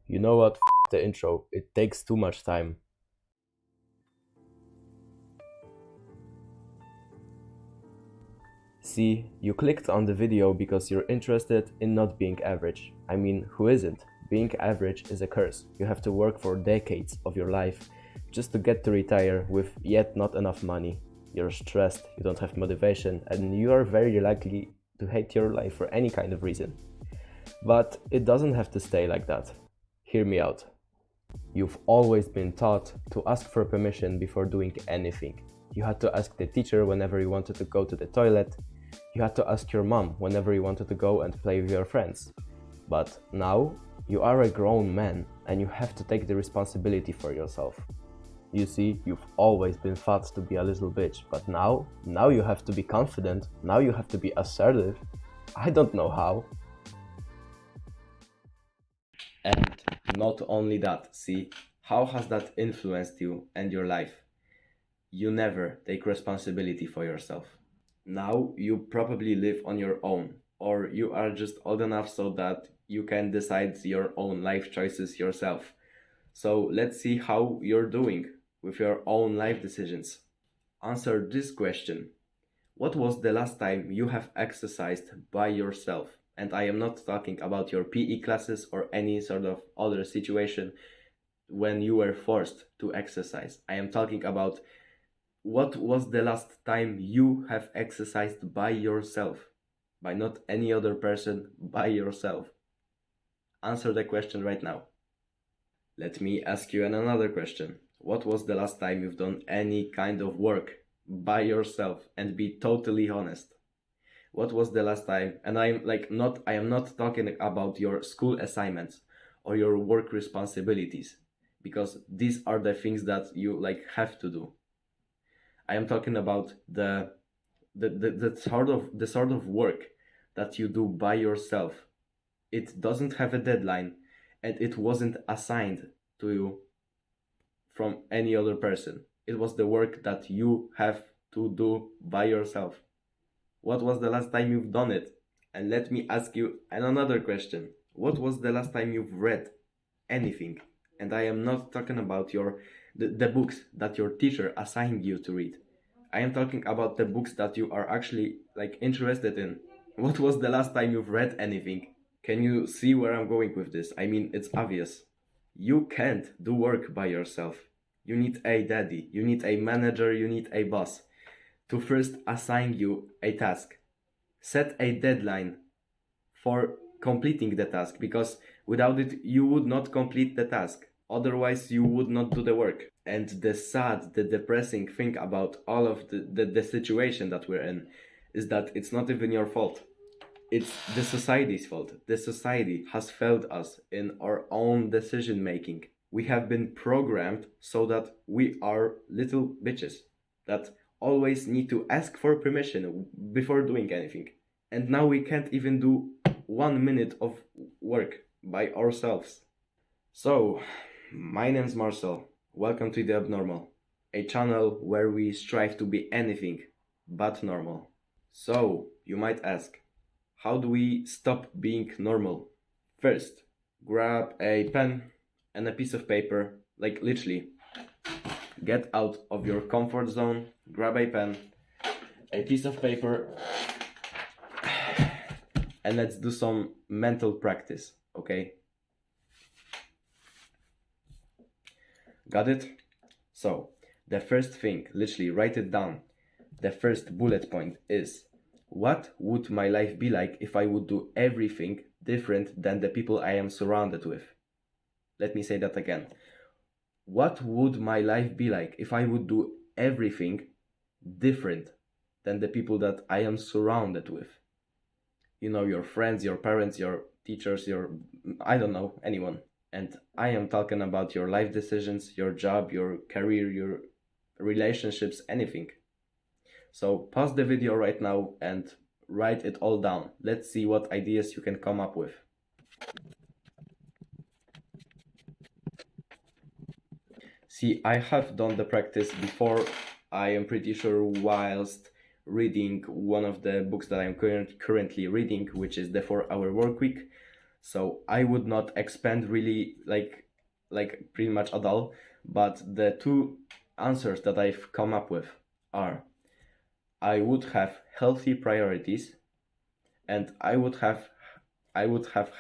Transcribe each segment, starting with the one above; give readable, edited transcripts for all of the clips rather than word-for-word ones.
You know what? The intro. It takes too much time. See, you clicked on the video because you're interested in not being average. I mean, who isn't? Being average is a curse. You have to work for decades of your life just to get to retire with yet not enough money. You're stressed, you don't have motivation, and you are very likely to hate your life for any kind of reason. But it doesn't have to stay like that. Hear me out. You've always been taught to ask for permission before doing anything. You had to ask the teacher whenever you wanted to go to the toilet. You had to ask your mom whenever you wanted to go and play with your friends. But now, you are a grown man and you have to take the responsibility for yourself. You see, you've always been taught to be a little bitch, but now you have to be confident, now you have to be assertive. I don't know how. And not only that, see, how has that influenced you and your life? You never take responsibility for yourself. Now you probably live on your own, or you are just old enough so that you can decide your own life choices yourself. So let's see how you're doing with your own life decisions. Answer this question. What was the last time you have exercised by yourself? And I am not talking about your PE classes or any sort of other situation when you were forced to exercise. I am talking about what was the last time you have exercised by yourself, by not any other person, by yourself. Answer the question right now. Let me ask you another question. What was the last time you've done any kind of work by yourself, and be totally honest? What was the last time? And I am not talking about your school assignments or your work responsibilities, because these are the things that you have to do. I am talking about the sort of work that you do by yourself. It doesn't have a deadline, and it wasn't assigned to you from any other person. It was the work that you have to do by yourself. What was the last time you've done it? And let me ask you another question. What was the last time you've read anything? And I am not talking about the books that your teacher assigned you to read. I am talking about the books that you are actually interested in. What was the last time you've read anything? Can you see where I'm going with this? I mean, it's obvious. You can't do work by yourself. You need a daddy, you need a manager, you need a boss to first assign you a task. Set a deadline for completing the task, because without it you would not complete the task. Otherwise you would not do the work. And the depressing thing about all of the situation that we're in is that it's not even your fault. It's the society's fault. The society has failed us in our own decision making. We have been programmed so that we are little bitches that always need to ask for permission before doing anything. And now we can't even do 1 minute of work by ourselves. So, my name's Marcel. Welcome to The Abnormal, a channel where we strive to be anything but normal. So, you might ask, how do we stop being normal? First, grab a pen and a piece of paper, literally. Get out of your comfort zone, grab a pen, a piece of paper, and let's do some mental practice, okay? Got it? So, the first thing, literally write it down. The first bullet point is, what would my life be like if I would do everything different than the people I am surrounded with? Let me say that again. What would my life be like if I would do everything different than the people that I am surrounded with? You know, your friends, your parents, your teachers, I don't know, anyone. And I am talking about your life decisions, your job, your career, your relationships, anything. So pause the video right now and write it all down. Let's see what ideas you can come up with. See, I have done the practice before. I am pretty sure whilst reading one of the books that I'm currently reading, which is The 4-Hour Workweek. So I would not expand really like pretty much at all, but the two answers that I've come up with are I would have healthy priorities, and I would have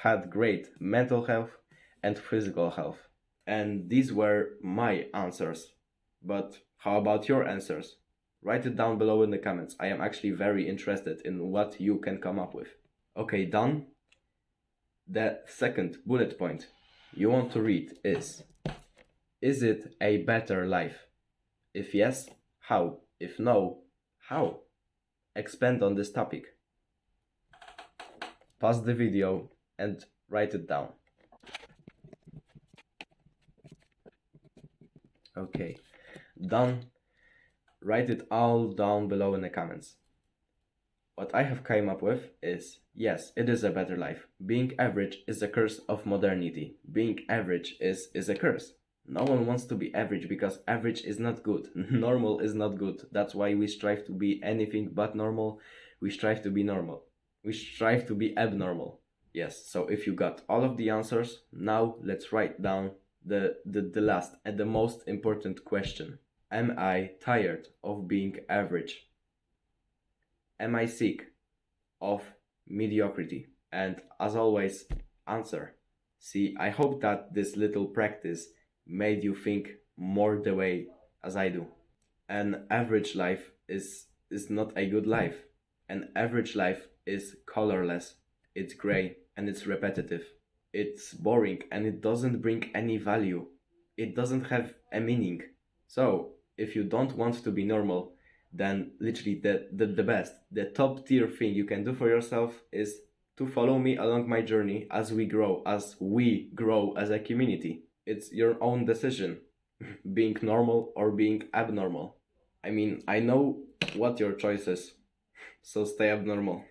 had great mental health and physical health. And these were my answers. But how about your answers? Write it down below in the comments. I am actually very interested in what you can come up with. Okay, done. The second bullet point you want to read is it a better life? If yes, how? If no, how? Expand on this topic. Pause the video and write it down. Okay, done. Write it all down below in the comments. What I have come up with is, yes, it is a better life. Being average is a curse of modernity. Being average is a curse. No one wants to be average because average is not good. Normal is not good. That's why we strive to be anything but normal. We strive to be normal. We strive to be abnormal. Yes, so if you got all of the answers, now let's write down the last and the most important question. Am I tired of being average? Am I sick of mediocrity? And as always, answer. See, I hope that this little practice made you think more the way as I do. An average life is not a good life. An average life is colorless, it's gray, and it's repetitive. It's boring and it doesn't bring any value. It doesn't have a meaning. So, if you don't want to be normal, then literally the best, the top tier thing you can do for yourself is to follow me along my journey as we grow as a community. It's your own decision, being normal or being abnormal. I mean, I know what your choice is, so stay abnormal.